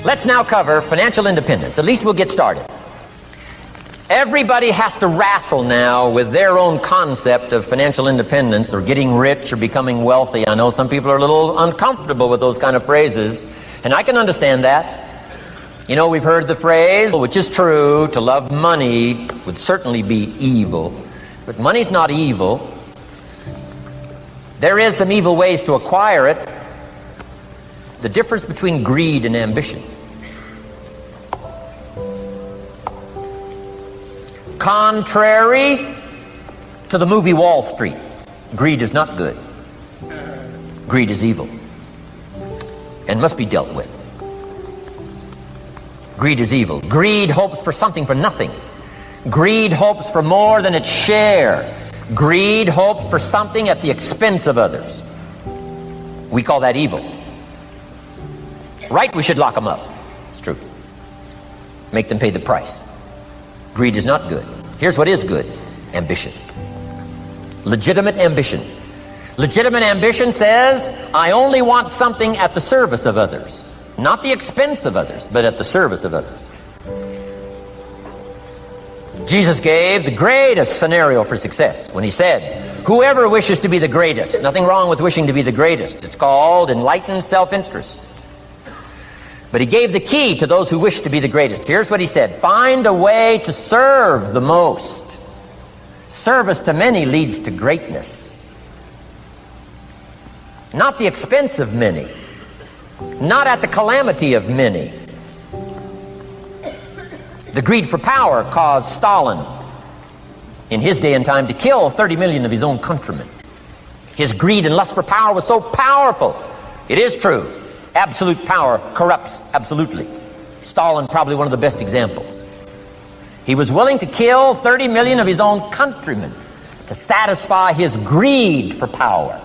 Let's now cover financial independence. At least we'll get started. Everybody has to wrestle now with their own concept of financial independence or getting rich or becoming wealthy. I know some people are a little uncomfortable with those kind of phrases, and I can understand that. You know, we've heard the phrase, which is true, to love money would certainly be evil. But money's not evil. There is some evil ways to acquire it. The difference between greed and ambition. Contrary to the movie Wall Street, greed is not good. Greed is evil and must be dealt with. Greed is evil. Greed hopes for something for nothing. Greed hopes for more than its share. Greed hopes for something at the expense of others. We call that evil. Right, we should lock them up. It's true. Make them pay the price. Greed is not good. Here's what is good. Ambition. Legitimate ambition. Legitimate ambition says, I only want something at the service of others. Not the expense of others, but at the service of others. Jesus gave the greatest scenario for success when he said, whoever wishes to be the greatest, nothing wrong with wishing to be the greatest. It's called enlightened self-interest. But he gave the key to those who wish to be the greatest. Here's what he said. Find a way to serve the most. Service to many leads to greatness. Not the expense of many. Not at the calamity of many. The greed for power caused Stalin, in his day and time, to kill 30 million of his own countrymen. His greed and lust for power was so powerful. It is true. Absolute power corrupts absolutely. Stalin, probably one of the best examples. He was willing to kill 30 million of his own countrymen to satisfy his greed for power.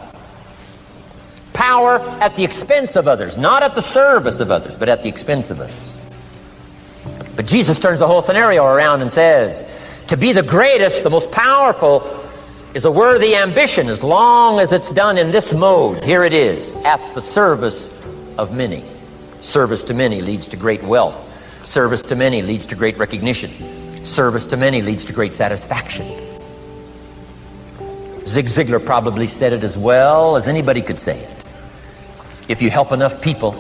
Power at the expense of others, not at the service of others, but at the expense of others. But Jesus turns the whole scenario around and says, to be the greatest, the most powerful, is a worthy ambition as long as it's done in this mode. Here it is, at the service of many. Service to many leads to great wealth. Service to many leads to great recognition. Service to many leads to great satisfaction. Zig Ziglar probably said it as well as anybody could say it. If you help enough people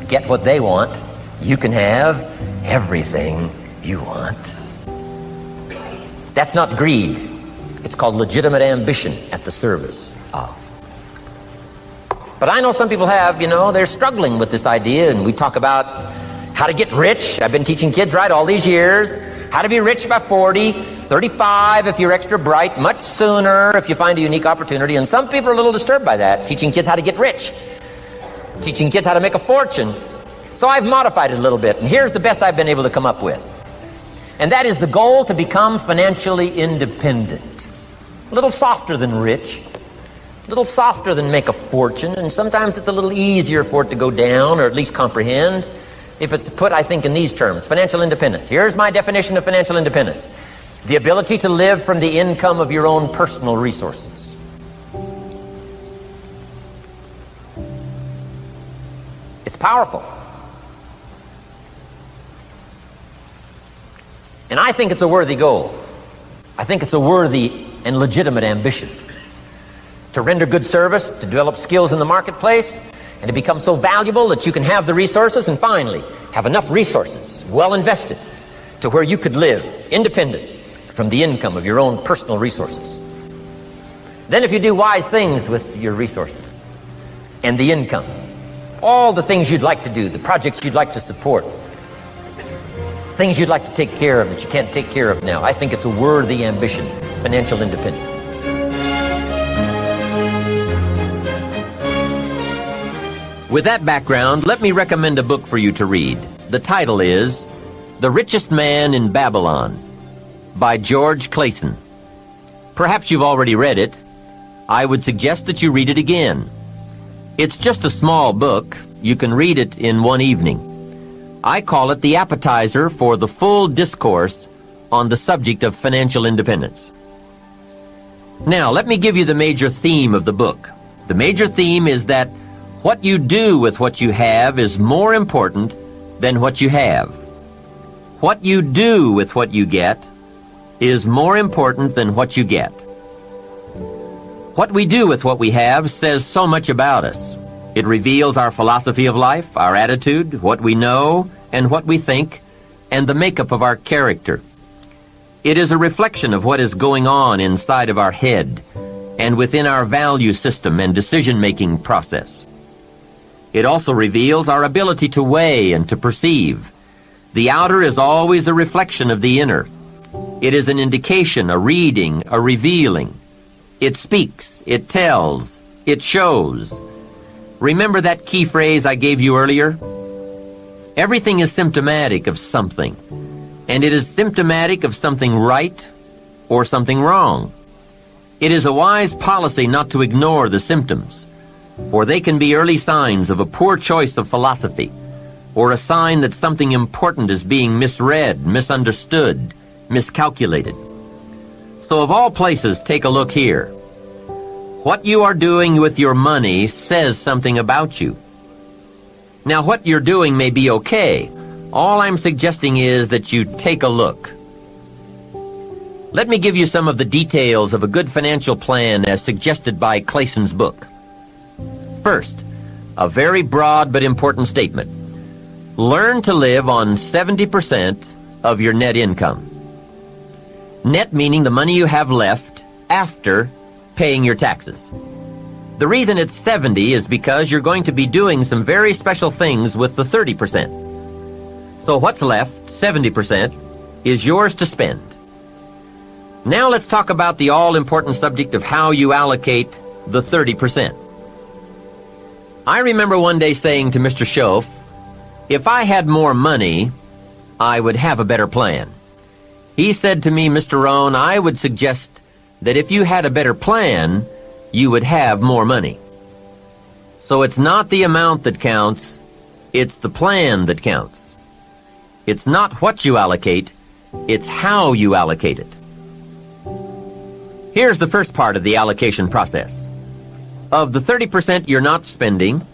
get what they want, you can have everything you want. That's not greed. It's called legitimate ambition at the service of. But I know some people have, they're struggling with this idea, and we talk about how to get rich. I've been teaching kids, all these years. How to be rich by 40, 35 if you're extra bright, much sooner if you find a unique opportunity. And some people are a little disturbed by that, teaching kids how to get rich, teaching kids how to make a fortune. So I've modified it a little bit, and here's the best I've been able to come up with. And that is the goal to become financially independent. A little softer than rich. A little softer than make a fortune, and sometimes it's a little easier for it to go down, or at least comprehend, if it's put, I think, in these terms. Financial independence. Here's my definition of financial independence. The ability to live from the income of your own personal resources. It's powerful. And I think it's a worthy goal. I think it's a worthy and legitimate ambition. To render good service, to develop skills in the marketplace, and to become so valuable that you can have the resources, and finally, have enough resources, well invested, to where you could live independent from the income of your own personal resources. Then if you do wise things with your resources and the income, all the things you'd like to do, the projects you'd like to support, things you'd like to take care of that you can't take care of now, I think it's a worthy ambition, financial independence. With that background, let me recommend a book for you to read. The title is The Richest Man in Babylon by George Clason. Perhaps you've already read it. I would suggest that you read it again. It's just a small book. You can read it in one evening. I call it the appetizer for the full discourse on the subject of financial independence. Now, let me give you the major theme of the book. The major theme is that what you do with what you have is more important than what you have. What you do with what you get is more important than what you get. What we do with what we have says so much about us. It reveals our philosophy of life, our attitude, what we know, and what we think, and the makeup of our character. It is a reflection of what is going on inside of our head and within our value system and decision-making process. It also reveals our ability to weigh and to perceive. The outer is always a reflection of the inner. It is an indication, a reading, a revealing. It speaks, it tells, it shows. Remember that key phrase I gave you earlier? Everything is symptomatic of something, and it is symptomatic of something right or something wrong. It is a wise policy not to ignore the symptoms, for they can be early signs of a poor choice of philosophy, or a sign that something important is being misread, misunderstood, miscalculated. So of all places, take a look here. What you are doing with your money says something about you. Now, what you're doing may be okay. All I'm suggesting is that you take a look. Let me give you some of the details of a good financial plan as suggested by Clayson's book. First, a very broad but important statement. Learn to live on 70% of your net income. Net meaning the money you have left after paying your taxes. The reason it's 70 is because you're going to be doing some very special things with the 30%. So what's left, 70%, is yours to spend. Now let's talk about the all-important subject of how you allocate the 30%. I remember one day saying to Mr. Schoaf, if I had more money, I would have a better plan. He said to me, Mr. Rohn, I would suggest that if you had a better plan, you would have more money. So it's not the amount that counts, it's the plan that counts. It's not what you allocate, it's how you allocate it. Here's the first part of the allocation process. Of the 30% you're not spending,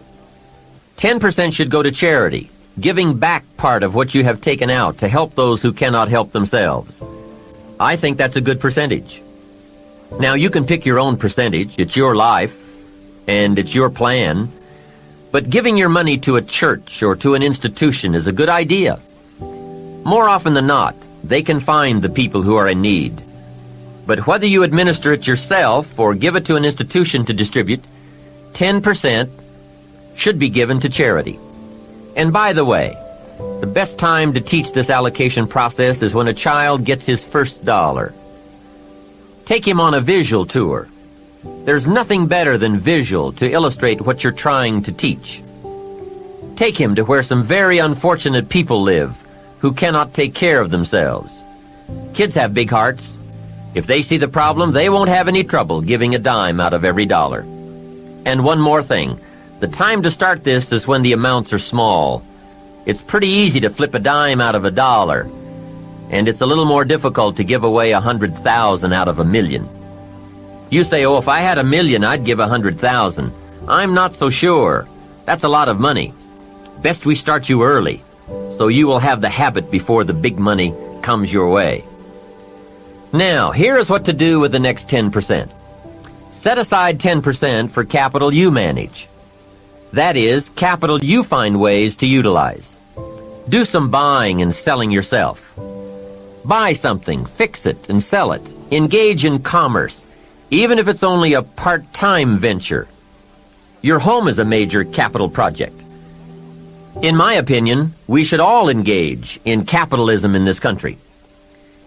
10% should go to charity, giving back part of what you have taken out to help those who cannot help themselves. I think that's a good percentage. Now, you can pick your own percentage. It's your life, and it's your plan. But giving your money to a church or to an institution is a good idea. More often than not, they can find the people who are in need. But whether you administer it yourself or give it to an institution to distribute, 10% should be given to charity. And by the way, the best time to teach this allocation process is when a child gets his first dollar. Take him on a visual tour. There's nothing better than visual to illustrate what you're trying to teach. Take him to where some very unfortunate people live who cannot take care of themselves. Kids have big hearts. If they see the problem, they won't have any trouble giving a dime out of every dollar. And one more thing. The time to start this is when the amounts are small. It's pretty easy to flip a dime out of a dollar, and it's a little more difficult to give away 100,000 out of 1,000,000. You say, oh, if I had 1,000,000, I'd give 100,000. I'm not so sure. That's a lot of money. Best we start you early, so you will have the habit before the big money comes your way. Now, here is what to do with the next 10%. Set aside 10% for capital you manage. That is, capital you find ways to utilize. Do some buying and selling yourself. Buy something, fix it, and sell it. Engage in commerce, even if it's only a part-time venture. Your home is a major capital project. In my opinion, we should all engage in capitalism in this country.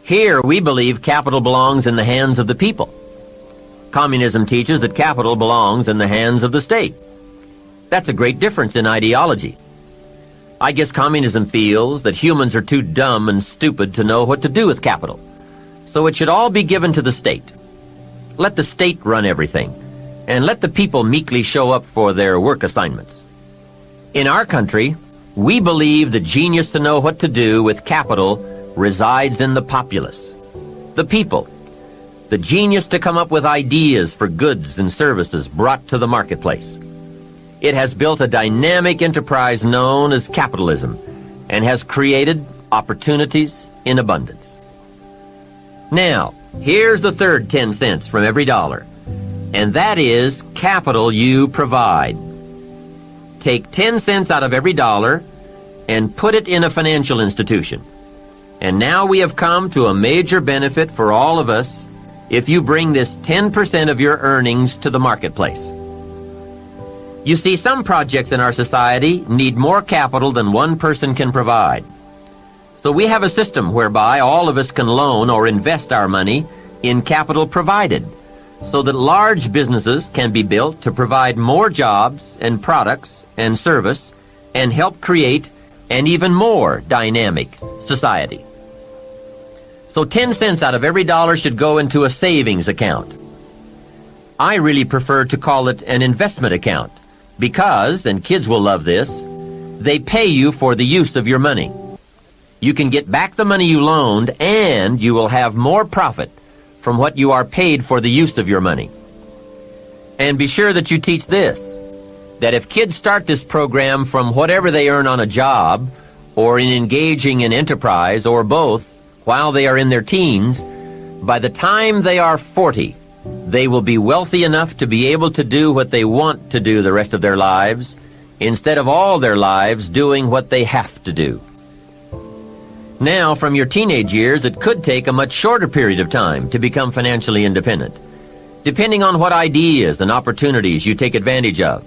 Here, we believe capital belongs in the hands of the people. Communism teaches that capital belongs in the hands of the state. That's a great difference in ideology. I guess communism feels that humans are too dumb and stupid to know what to do with capital. So it should all be given to the state. Let the state run everything, and let the people meekly show up for their work assignments. In our country, we believe the genius to know what to do with capital resides in the populace, the people. The genius to come up with ideas for goods and services brought to the marketplace. It has built a dynamic enterprise known as capitalism, and has created opportunities in abundance. Now, here's the third 10 cents from every dollar, and that is capital you provide. Take 10 cents out of every dollar and put it in a financial institution. And now we have come to a major benefit for all of us if you bring this 10% of your earnings to the marketplace. You see, some projects in our society need more capital than one person can provide. So we have a system whereby all of us can loan or invest our money in capital provided, so that large businesses can be built to provide more jobs and products and service and help create an even more dynamic society. So 10 cents out of every dollar should go into a savings account. I really prefer to call it an investment account because, and kids will love this, they pay you for the use of your money. You can get back the money you loaned, and you will have more profit from what you are paid for the use of your money. And be sure that you teach this, that if kids start this program from whatever they earn on a job or in engaging in enterprise or both while they are in their teens, by the time they are 40, they will be wealthy enough to be able to do what they want to do the rest of their lives, instead of all their lives doing what they have to do. Now, from your teenage years, it could take a much shorter period of time to become financially independent, depending on what ideas and opportunities you take advantage of.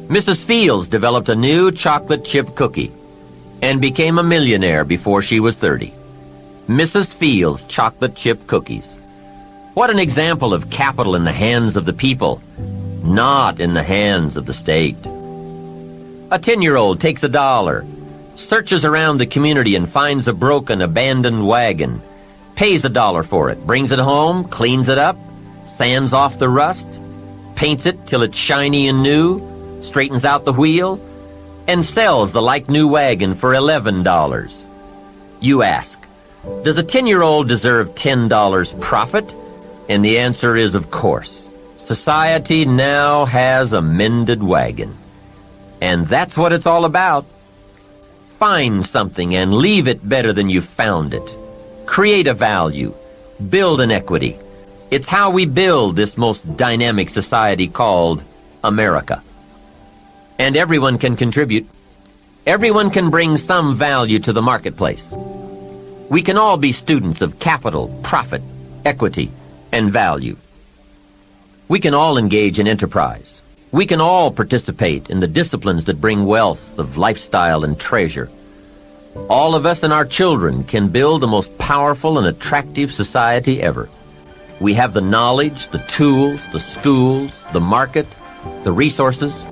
Mrs. Fields developed a new chocolate chip cookie and became a millionaire before she was 30. Mrs. Fields chocolate chip cookies. What an example of capital in the hands of the people, not in the hands of the state. A 10-year-old takes $1, searches around the community and finds a broken, abandoned wagon, pays $1 for it, brings it home, cleans it up, sands off the rust, paints it till it's shiny and new, straightens out the wheel, and sells the like-new wagon for $11. You ask, does a 10-year-old deserve $10 profit? And the answer is, of course. Society now has a mended wagon. And that's what it's all about. Find something and leave it better than you found it. Create a value. Build an equity. It's how we build this most dynamic society called America. And everyone can contribute. Everyone can bring some value to the marketplace. We can all be students of capital, profit, equity, and value. We can all engage in enterprise. We can all participate in the disciplines that bring wealth of lifestyle and treasure. All of us and our children can build the most powerful and attractive society ever. We have the knowledge, the tools, the schools, the market, the resources.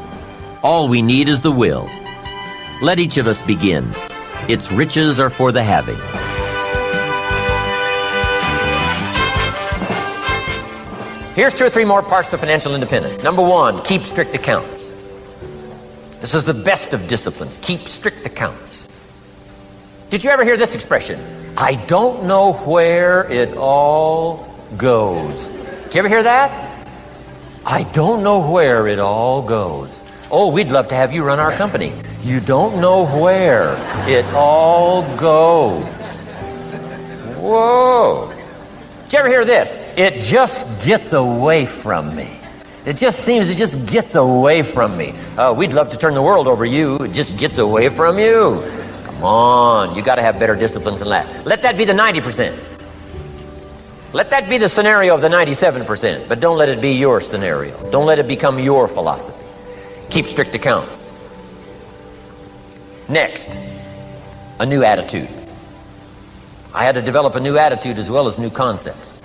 All we need is the will. Let each of us begin. Its riches are for the having. Here's 2 or 3 more parts to financial independence. Number 1, keep strict accounts. This is the best of disciplines. Keep strict accounts. Did you ever hear this expression? I don't know where it all goes. Did you ever hear that? I don't know where it all goes. Oh, we'd love to have you run our company. You don't know where it all goes. Whoa. Did you ever hear this? It just gets away from me. It just seems it just gets away from me. We'd love to turn the world over you. It just gets away from you. Come on, you got to have better disciplines than that. Let that be the 90%. Let that be the scenario of the 97%, but don't let it be your scenario. Don't let it become your philosophy. Keep strict accounts. Next, a new attitude. I had to develop a new attitude as well as new concepts.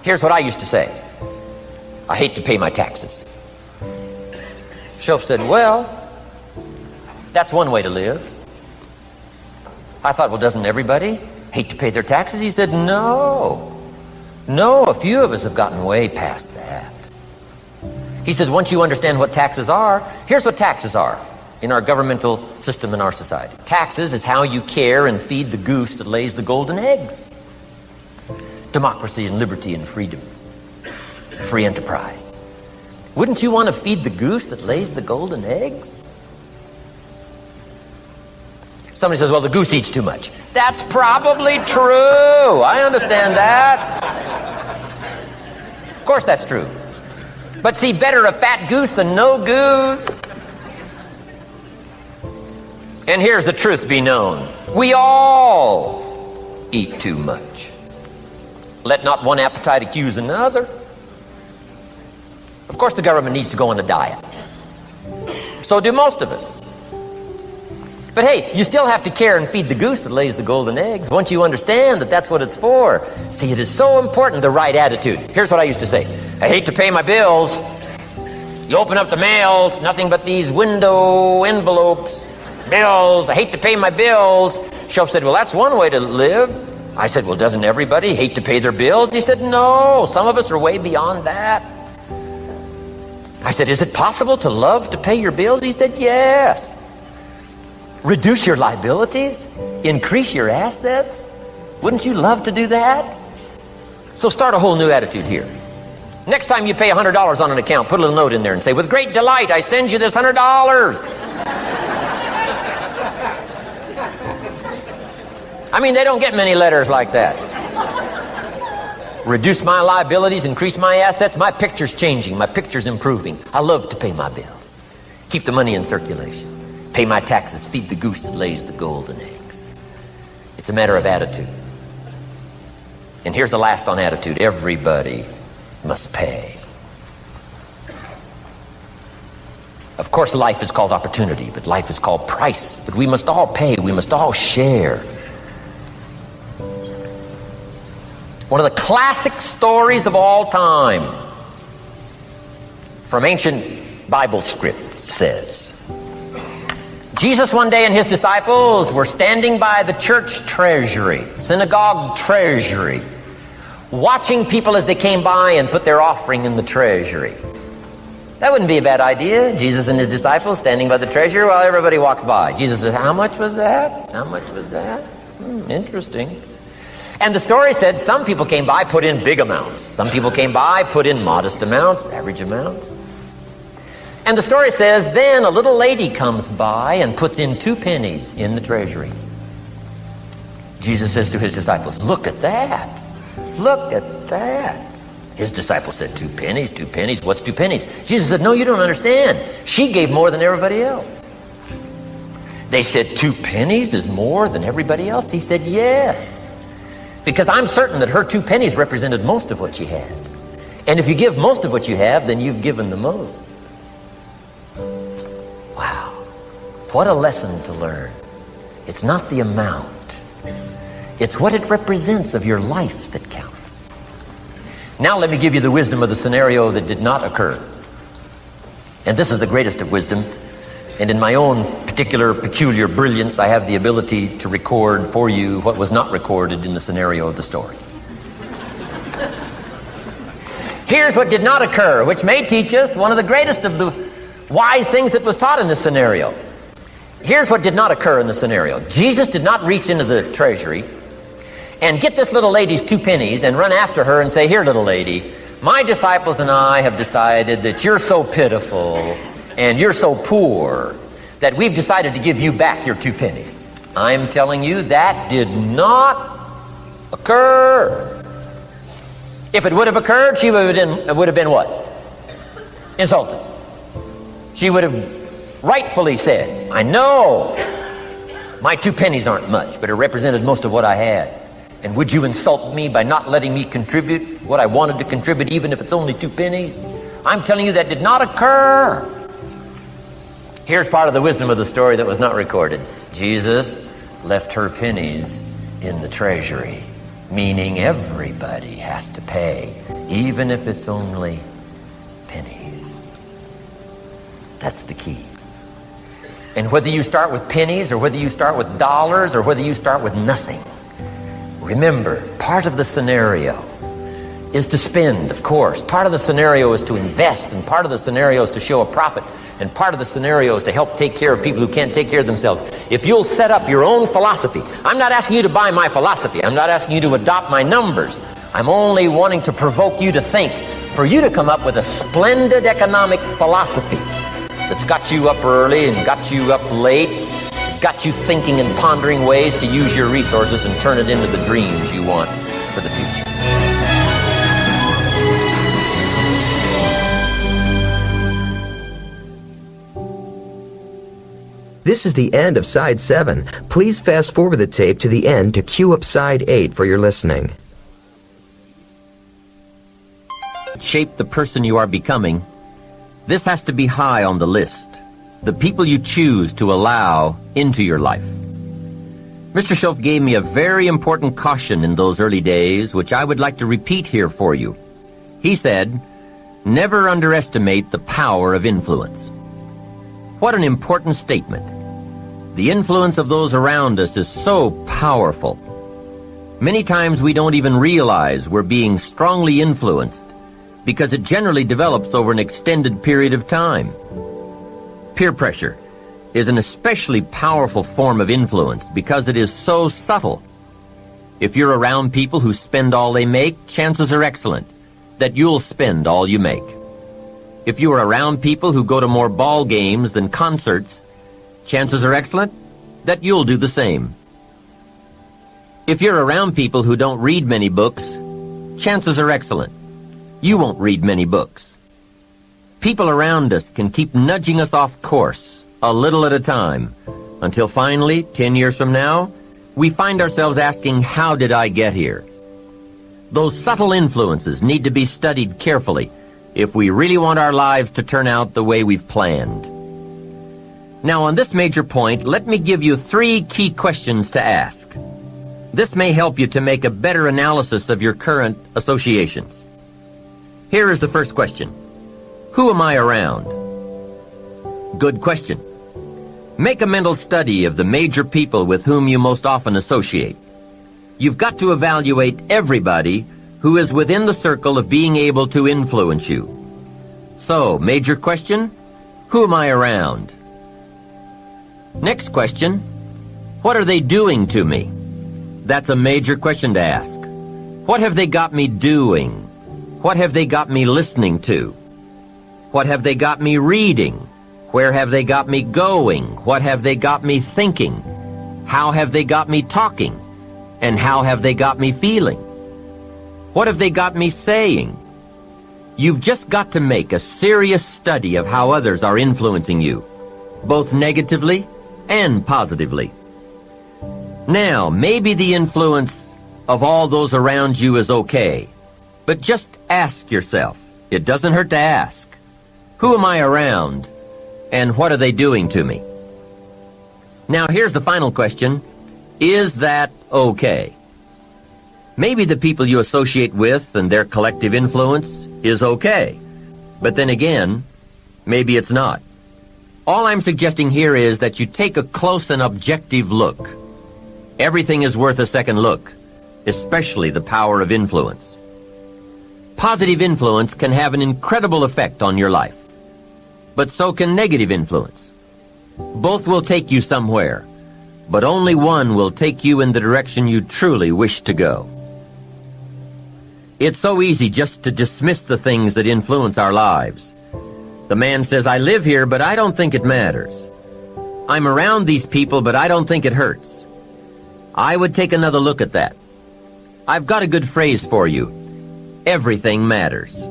Here's what I used to say. I hate to pay my taxes. Shoaff said, well, that's one way to live. I thought, well, doesn't everybody hate to pay their taxes? He said, no, a few of us have gotten way past that. He says, once you understand what taxes are, here's what taxes are in our governmental system in our society. Taxes is how you care and feed the goose that lays the golden eggs. Democracy and liberty and freedom. Free enterprise. Wouldn't you want to feed the goose that lays the golden eggs? Somebody says, well, the goose eats too much. That's probably true. I understand that. Of course that's true. But see, better a fat goose than no goose. And here's the truth be known. We all eat too much. Let not one appetite accuse another. Of course the government needs to go on a diet. So do most of us. But hey, you still have to care and feed the goose that lays the golden eggs. Once you understand that that's what it's for. See, it is so important, the right attitude. Here's what I used to say. I hate to pay my bills. You open up the mails, nothing but these window envelopes. Bills, I hate to pay my bills. Shelf said, well, that's one way to live. I said, well, doesn't everybody hate to pay their bills? He said, no, some of us are way beyond that. I said, is it possible to love to pay your bills? He said, yes. Reduce your liabilities? Increase your assets? Wouldn't you love to do that? So start a whole new attitude here. Next time you pay $100 on an account, put a little note in there and say, with great delight, I send you this $100. I mean, they don't get many letters like that. Reduce my liabilities, increase my assets. My picture's changing. My picture's improving. I love to pay my bills. Keep the money in circulation. Pay my taxes. Feed the goose that lays the golden eggs. It's a matter of attitude. And here's the last on attitude. Everybody must pay. Of course, life is called opportunity, but life is called price. But we must all pay. We must all share. One of the classic stories of all time from ancient Bible script says, Jesus one day and his disciples were standing by the church treasury, synagogue treasury, watching people as they came by and put their offering in the treasury. That wouldn't be a bad idea. Jesus and his disciples standing by the treasury while everybody walks by. Jesus says, how much was that? How much was that? Interesting. And the story said some people came by, put in big amounts. Some people came by, put in modest amounts, average amounts. And the story says then a little lady comes by and puts in 2 pennies in the treasury. Jesus says to his disciples, look at that. Look at that. His disciples said, 2 pennies, 2 pennies. What's 2 pennies? Jesus said, no, you don't understand. She gave more than everybody else. They said, 2 pennies is more than everybody else? He said, yes. Because I'm certain that her 2 pennies represented most of what she had. And if you give most of what you have, then you've given the most. Wow. What a lesson to learn. It's not the amount. It's what it represents of your life that counts. Now let me give you the wisdom of the scenario that did not occur. And this is the greatest of wisdom. And in my own particular peculiar brilliance, I have the ability to record for you what was not recorded in the scenario of the story. Here's what did not occur, which may teach us one of the greatest of the wise things that was taught in this scenario. Here's what did not occur in the scenario. Jesus did not reach into the treasury and get this little lady's 2 pennies and run after her and say, here, little lady, my disciples and I have decided that you're so pitiful and you're so poor that we've decided to give you back your 2 pennies. I'm telling you that did not occur. If it would have occurred, she would have been what? Insulted. She would have rightfully said, I know my 2 pennies aren't much, but it represented most of what I had. And would you insult me by not letting me contribute what I wanted to contribute, even if it's only 2 pennies? I'm telling you that did not occur. Here's part of the wisdom of the story that was not recorded. Jesus left her pennies in the treasury, meaning everybody has to pay, even if it's only pennies. That's the key. And whether you start with pennies or whether you start with dollars or whether you start with nothing, remember, part of the scenario is to spend, of course. Part of the scenario is to invest, and part of the scenario is to show a profit, and part of the scenario is to help take care of people who can't take care of themselves. If you'll set up your own philosophy, I'm not asking you to buy my philosophy. I'm not asking you to adopt my numbers. I'm only wanting to provoke you to think, for you to come up with a splendid economic philosophy that's got you up early and got you up late, got you thinking and pondering ways to use your resources and turn it into the dreams you want for the future. This is the end of Side 7. Please fast forward the tape to the end to cue up Side 8 for your listening. Shape the person you are becoming. This has to be high on the list. The people you choose to allow into your life. Mr. Schoaf gave me a very important caution in those early days, which I would like to repeat here for you. He said, never underestimate the power of influence. What an important statement. The influence of those around us is so powerful. Many times we don't even realize we're being strongly influenced because it generally develops over an extended period of time. Peer pressure is an especially powerful form of influence because it is so subtle. If you're around people who spend all they make, chances are excellent that you'll spend all you make. If you are around people who go to more ball games than concerts, chances are excellent that you'll do the same. If you're around people who don't read many books, chances are excellent you won't read many books. People around us can keep nudging us off course, a little at a time, until finally, 10 years from now, we find ourselves asking, how did I get here? Those subtle influences need to be studied carefully if we really want our lives to turn out the way we've planned. Now, on this major point, let me give you 3 key questions to ask. This may help you to make a better analysis of your current associations. Here is the first question. Who am I around? Good question. Make a mental study of the major people with whom you most often associate. You've got to evaluate everybody who is within the circle of being able to influence you. So, major question, who am I around? Next question, what are they doing to me? That's a major question to ask. What have they got me doing? What have they got me listening to? What have they got me reading? Where have they got me going? What have they got me thinking? How have they got me talking? And how have they got me feeling? What have they got me saying? You've just got to make a serious study of how others are influencing you, both negatively and positively. Now, maybe the influence of all those around you is okay, but just ask yourself, it doesn't hurt to ask, who am I around, and what are they doing to me? Now, here's the final question, is that okay? Maybe the people you associate with and their collective influence is okay, but then again, maybe it's not. All I'm suggesting here is that you take a close and objective look. Everything is worth a second look, especially the power of influence. Positive influence can have an incredible effect on your life, but so can negative influence. Both will take you somewhere, but only one will take you in the direction you truly wish to go. It's so easy just to dismiss the things that influence our lives. The man says, I live here, but I don't think it matters. I'm around these people, but I don't think it hurts. I would take another look at that. I've got a good phrase for you. Everything matters.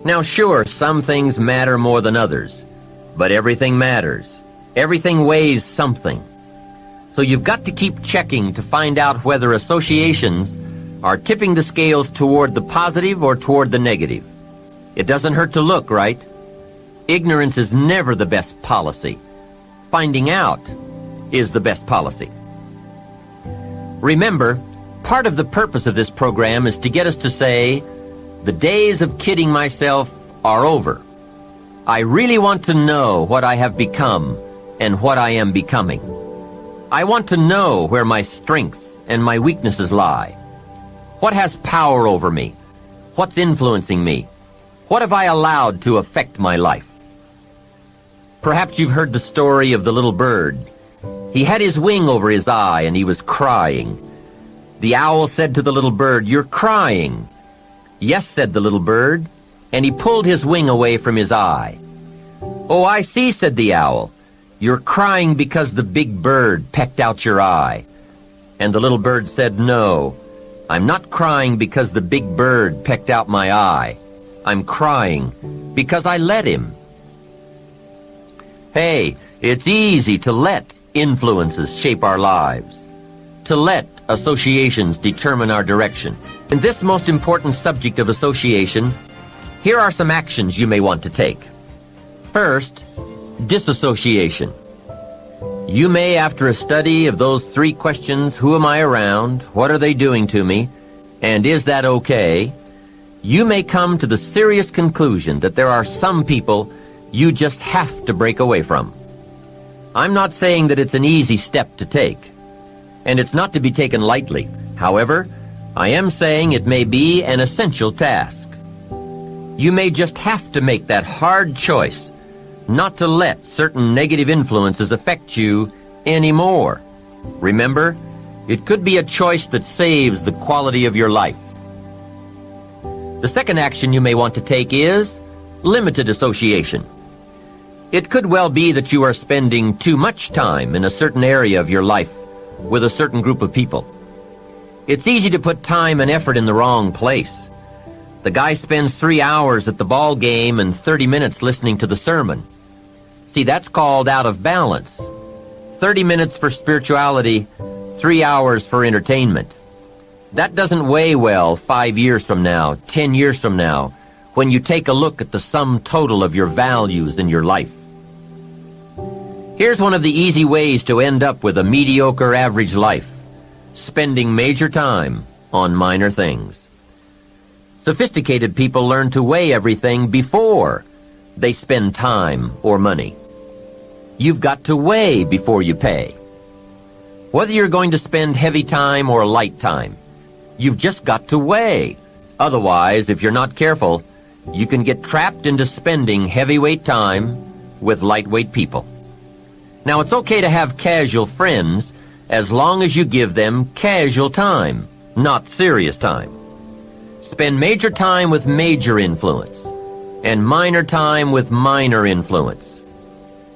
Now, sure, some things matter more than others, but everything matters. Everything weighs something. So you've got to keep checking to find out whether associations are tipping the scales toward the positive or toward the negative. It doesn't hurt to look, right? Ignorance is never the best policy. Finding out is the best policy. Remember, part of the purpose of this program is to get us to say, the days of kidding myself are over. I really want to know what I have become and what I am becoming. I want to know where my strengths and my weaknesses lie. What has power over me? What's influencing me? What have I allowed to affect my life? Perhaps you've heard the story of the little bird. He had his wing over his eye and he was crying. The owl said to the little bird, "You're crying." "Yes," said the little bird, and he pulled his wing away from his eye. "Oh, I see," said the owl. You're crying because the big bird pecked out your eye. And the little bird said, no, I'm not crying because the big bird pecked out my eye. I'm crying because I let him. Hey, it's easy to let influences shape our lives, to let associations determine our direction. In this most important subject of association, here are some actions you may want to take. First, disassociation. You may, after a study of those 3 questions, who am I around, what are they doing to me, and is that okay, you may come to the serious conclusion that there are some people you just have to break away from. I'm not saying that it's an easy step to take, and it's not to be taken lightly. However, I am saying it may be an essential task. You may just have to make that hard choice not to let certain negative influences affect you anymore. Remember, it could be a choice that saves the quality of your life. The second action you may want to take is limited association. It could well be that you are spending too much time in a certain area of your life with a certain group of people. It's easy to put time and effort in the wrong place. The guy spends 3 hours at the ball game and 30 minutes listening to the sermon. See, that's called out of balance. 30 minutes for spirituality, 3 hours for entertainment. That doesn't weigh well 5 years from now, 10 years from now, when you take a look at the sum total of your values in your life. Here's one of the easy ways to end up with a mediocre average life: spending major time on minor things. Sophisticated people learn to weigh everything before they spend time or money. You've got to weigh before you pay. Whether you're going to spend heavy time or light time, you've just got to weigh. Otherwise, if you're not careful, you can get trapped into spending heavyweight time with lightweight people. Now, it's okay to have casual friends as long as you give them casual time, not serious time. Spend major time with major influence and minor time with minor influence.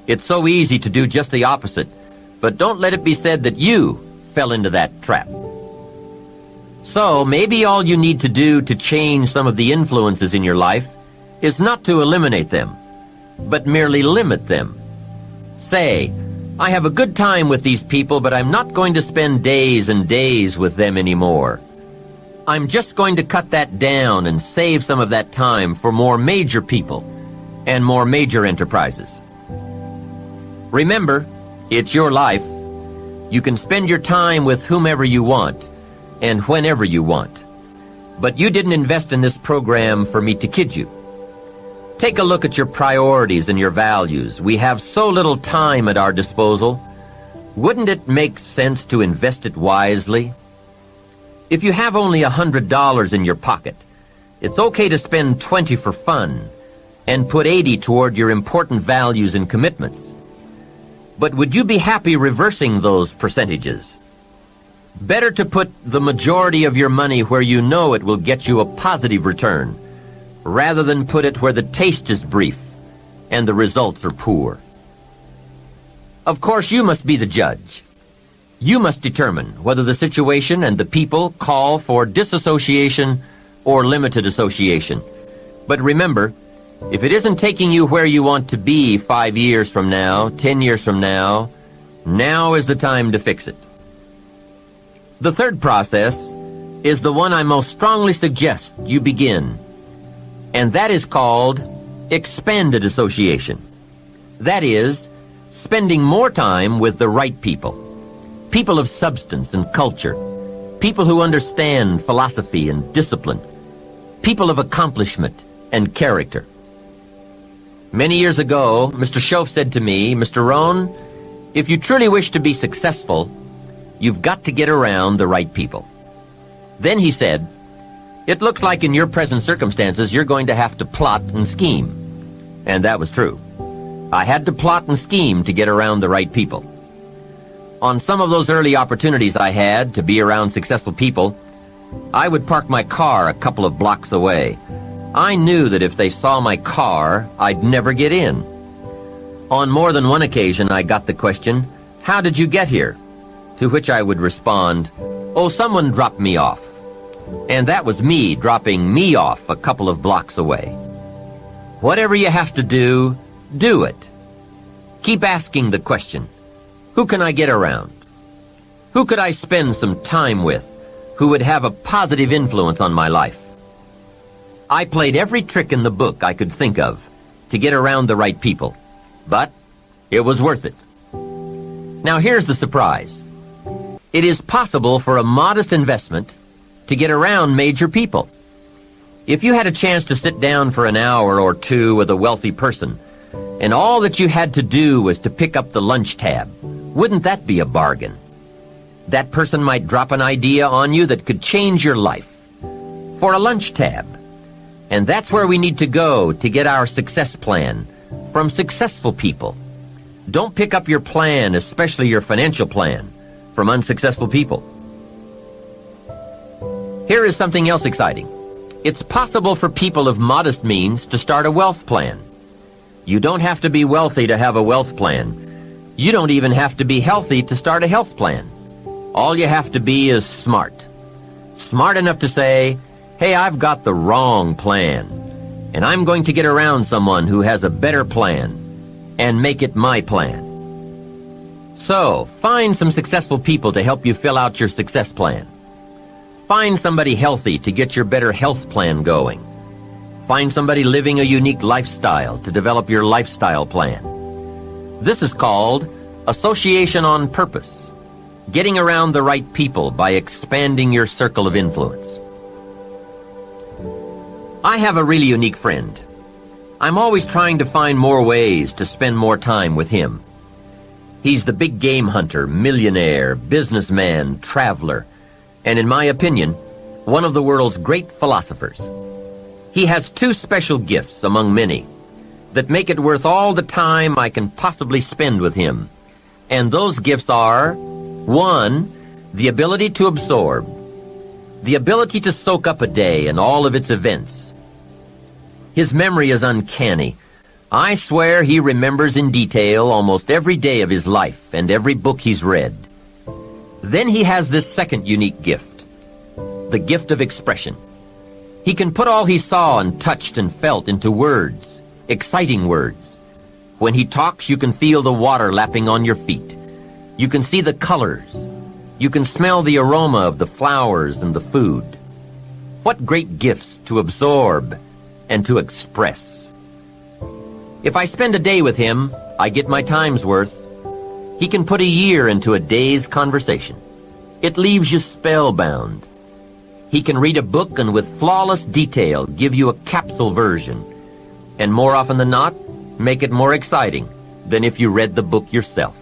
It's so easy to do just the opposite, but don't let it be said that you fell into that trap. So, maybe all you need to do to change some of the influences in your life is not to eliminate them, but merely limit them. Say, I have a good time with these people, but I'm not going to spend days and days with them anymore. I'm just going to cut that down and save some of that time for more major people and more major enterprises. Remember, it's your life. You can spend your time with whomever you want and whenever you want. But you didn't invest in this program for me to kid you. Take a look at your priorities and your values. We have so little time at our disposal. Wouldn't it make sense to invest it wisely? If you have only $100 in your pocket, it's okay to spend $20 for fun and put $80 toward your important values and commitments. But would you be happy reversing those percentages? Better to put the majority of your money where you know it will get you a positive return, rather than put it where the taste is brief and the results are poor. Of course, you must be the judge. You must determine whether the situation and the people call for disassociation or limited association. But remember, if it isn't taking you where you want to be 5 years from now, 10 years from now, now is the time to fix it. The third process is the one I most strongly suggest you begin, and that is called expanded association. That is, spending more time with the right people, people of substance and culture, people who understand philosophy and discipline, people of accomplishment and character. Many years ago, Mr. Schoaf said to me, Mr. Rohn, if you truly wish to be successful, you've got to get around the right people. Then he said, it looks like in your present circumstances you're going to have to plot and scheme. And that was true. I had to plot and scheme to get around the right people. On some of those early opportunities I had to be around successful people, I would park my car a couple of blocks away. I knew that if they saw my car, I'd never get in. On more than one occasion, I got the question, "How did you get here?" To which I would respond, "Oh, someone dropped me off." And that was me dropping me off a couple of blocks away. Whatever you have to do it. Keep asking the question, who can I get around? Who could I spend some time with who would have a positive influence on my life? I played every trick in the book I could think of to get around the right people, but it was worth it. Now here's the surprise. It is possible for a modest investment to get around major people. If you had a chance to sit down for an hour or two with a wealthy person, and all that you had to do was to pick up the lunch tab, wouldn't that be a bargain? That person might drop an idea on you that could change your life. For a lunch tab. And that's where we need to go to get our success plan, from successful people. Don't pick up your plan, especially your financial plan, from unsuccessful people. Here is something else exciting. It's possible for people of modest means to start a wealth plan. You don't have to be wealthy to have a wealth plan. You don't even have to be healthy to start a health plan. All you have to be is smart. Smart enough to say, "Hey, I've got the wrong plan, and I'm going to get around someone who has a better plan and make it my plan." So, find some successful people to help you fill out your success plan. Find somebody healthy to get your better health plan going. Find somebody living a unique lifestyle to develop your lifestyle plan. This is called association on purpose, getting around the right people by expanding your circle of influence. I have a really unique friend. I'm always trying to find more ways to spend more time with him. He's the big game hunter, millionaire, businessman, traveler, and in my opinion, one of the world's great philosophers. He has two special gifts among many that make it worth all the time I can possibly spend with him. And those gifts are, one, the ability to absorb, the ability to soak up a day and all of its events. His memory is uncanny. I swear he remembers in detail almost every day of his life and every book he's read. Then he has this second unique gift, the gift of expression. He can put all he saw and touched and felt into words, exciting words. When he talks, you can feel the water lapping on your feet. You can see the colors. You can smell the aroma of the flowers and the food. What great gifts to absorb and to express. If I spend a day with him, I get my time's worth. He can put a year into a day's conversation. It leaves you spellbound. He can read a book and with flawless detail give you a capsule version, and more often than not, make it more exciting than if you read the book yourself.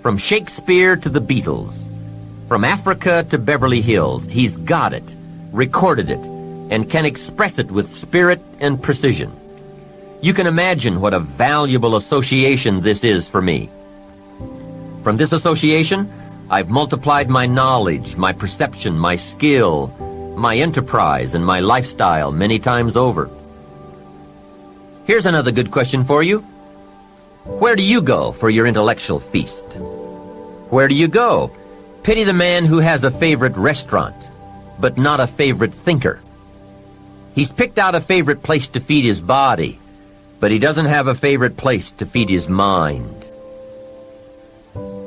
From Shakespeare to the Beatles, from Africa to Beverly Hills, he's got it, recorded it, and can express it with spirit and precision. You can imagine what a valuable association this is for me. From this association, I've multiplied my knowledge, my perception, my skill, my enterprise, and my lifestyle many times over. Here's another good question for you. Where do you go for your intellectual feast? Where do you go? Pity the man who has a favorite restaurant, but not a favorite thinker. He's picked out a favorite place to feed his body, but he doesn't have a favorite place to feed his mind.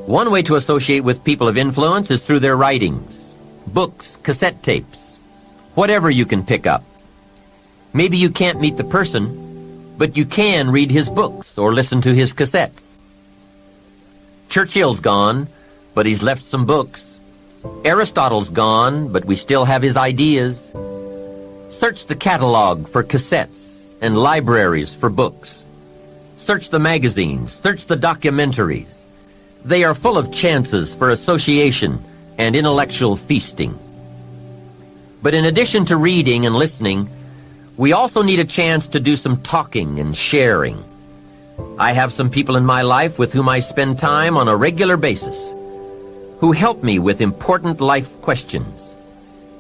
One way to associate with people of influence is through their writings, books, cassette tapes, whatever you can pick up. Maybe you can't meet the person, but you can read his books or listen to his cassettes. Churchill's gone, but he's left some books. Aristotle's gone, but we still have his ideas. Search the catalog for cassettes and libraries for books. Search the magazines, search the documentaries. They are full of chances for association and intellectual feasting. But in addition to reading and listening, we also need a chance to do some talking and sharing. I have some people in my life with whom I spend time on a regular basis, who help me with important life questions,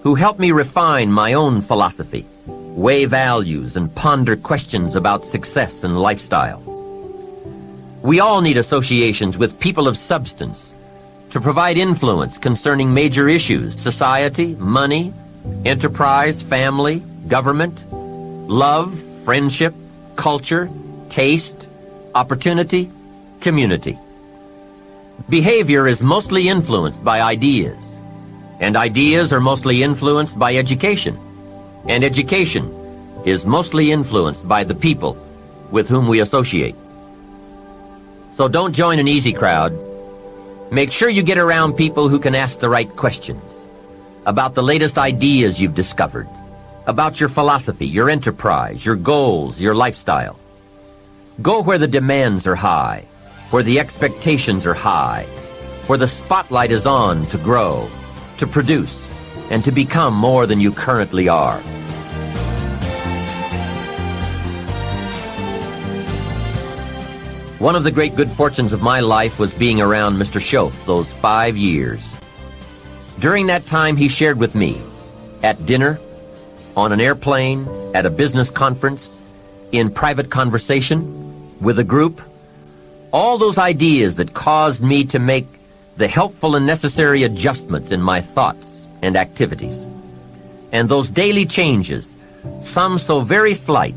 who help me refine my own philosophy, weigh values, and ponder questions about success and lifestyle. We all need associations with people of substance to provide influence concerning major issues: society, money, enterprise, family, government, love, friendship, culture, taste, opportunity, community. Behavior is mostly influenced by ideas, and ideas are mostly influenced by education, and education is mostly influenced by the people with whom we associate. So don't join an easy crowd. Make sure you get around people who can ask the right questions about the latest ideas you've discovered, about your philosophy, your enterprise, your goals, your lifestyle. Go where the demands are high, where the expectations are high, where the spotlight is on to grow, to produce, and to become more than you currently are. One of the great good fortunes of my life was being around Mr. Shoaff those 5 years. During that time, he shared with me, at dinner, on an airplane, at a business conference, in private conversation, with a group, all those ideas that caused me to make the helpful and necessary adjustments in my thoughts and activities. And those daily changes, some so very slight,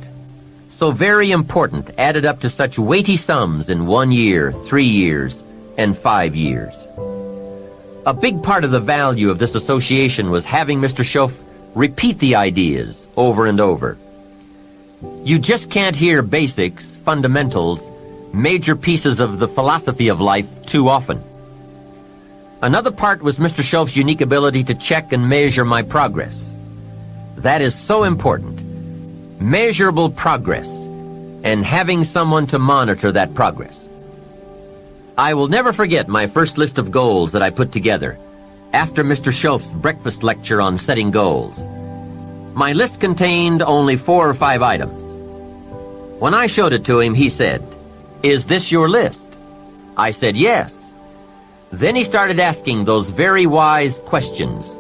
so very important, added up to such weighty sums in 1 year, 3 years, and 5 years. A big part of the value of this association was having Mr. Shoaff repeat the ideas over and over. You just can't hear basics, fundamentals, major pieces of the philosophy of life too often. Another part was Mr. Shoaff's unique ability to check and measure my progress. That is so important. Measurable progress, and having someone to monitor that progress. I will never forget my first list of goals that I put together after Mr. Shoaff's breakfast lecture on setting goals. My list contained only 4 or 5 items. When I showed it to him, he said, "Is this your list?" I said, "Yes." Then he started asking those very wise questions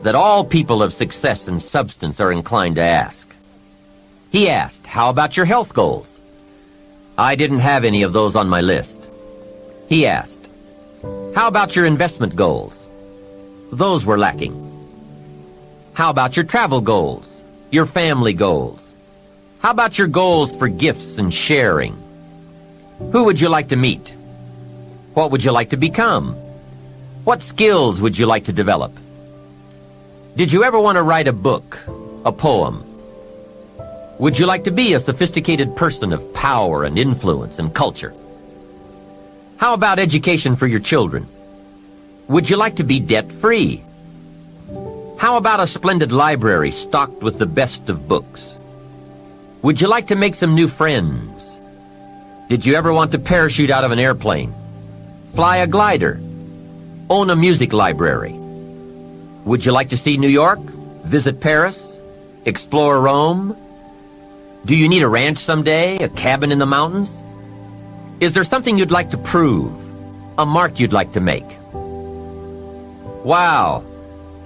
that all people of success and substance are inclined to ask. He asked, "How about your health goals?" I didn't have any of those on my list. He asked, "How about your investment goals?" Those were lacking. How about your travel goals, your family goals? How about your goals for gifts and sharing? Who would you like to meet? What would you like to become? What skills would you like to develop? Did you ever want to write a book, a poem? Would you like to be a sophisticated person of power and influence and culture? How about education for your children? Would you like to be debt-free? How about a splendid library stocked with the best of books? Would you like to make some new friends? Did you ever want to parachute out of an airplane? Fly a glider? Own a music library? Would you like to see New York? Visit Paris? Explore Rome? Do you need a ranch someday? A cabin in the mountains? Is there something you'd like to prove? A mark you'd like to make? Wow!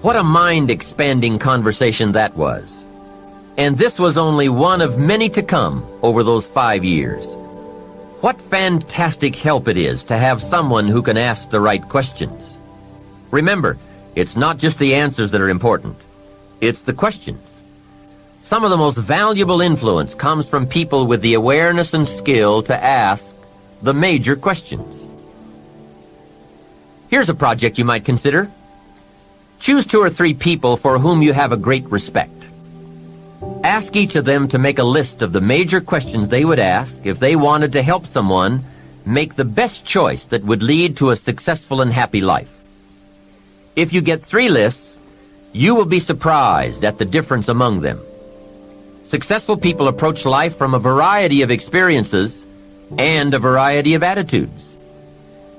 What a mind-expanding conversation that was. And this was only one of many to come over those 5 years. What fantastic help it is to have someone who can ask the right questions. Remember, it's not just the answers that are important. It's the questions. Some of the most valuable influence comes from people with the awareness and skill to ask the major questions. Here's a project you might consider. Choose 2 or 3 people for whom you have a great respect. Ask each of them to make a list of the major questions they would ask if they wanted to help someone make the best choice that would lead to a successful and happy life. If you get 3 lists, you will be surprised at the difference among them. Successful people approach life from a variety of experiences and a variety of attitudes.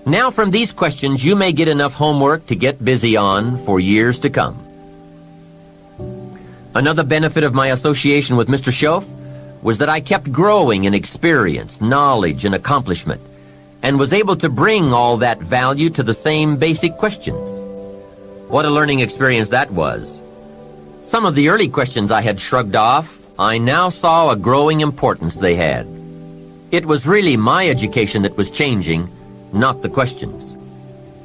Now from these questions, you may get enough homework to get busy on for years to come. Another benefit of my association with Mr. Shoaff was that I kept growing in experience, knowledge, and accomplishment, and was able to bring all that value to the same basic questions. What a learning experience that was. Some of the early questions I had shrugged off, I now saw a growing importance they had. It was really my education that was changing, not the questions.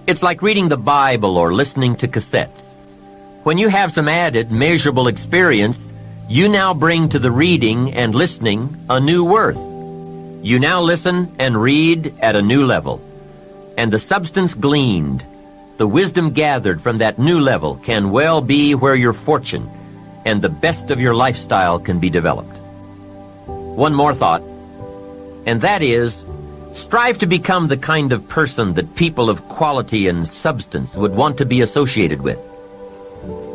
It's like reading the Bible or listening to cassettes. When you have some added, measurable experience, you now bring to the reading and listening a new worth. You now listen and read at a new level. And the substance gleaned, the wisdom gathered from that new level can well be where your fortune and the best of your lifestyle can be developed. One more thought, and that is, strive to become the kind of person that people of quality and substance would want to be associated with.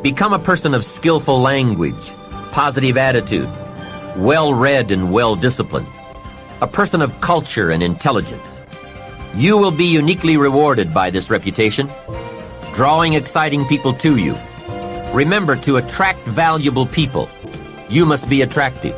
Become a person of skillful language, positive attitude, well-read and well-disciplined, a person of culture and intelligence. You will be uniquely rewarded by this reputation, drawing exciting people to you. Remember, to attract valuable people, you must be attractive.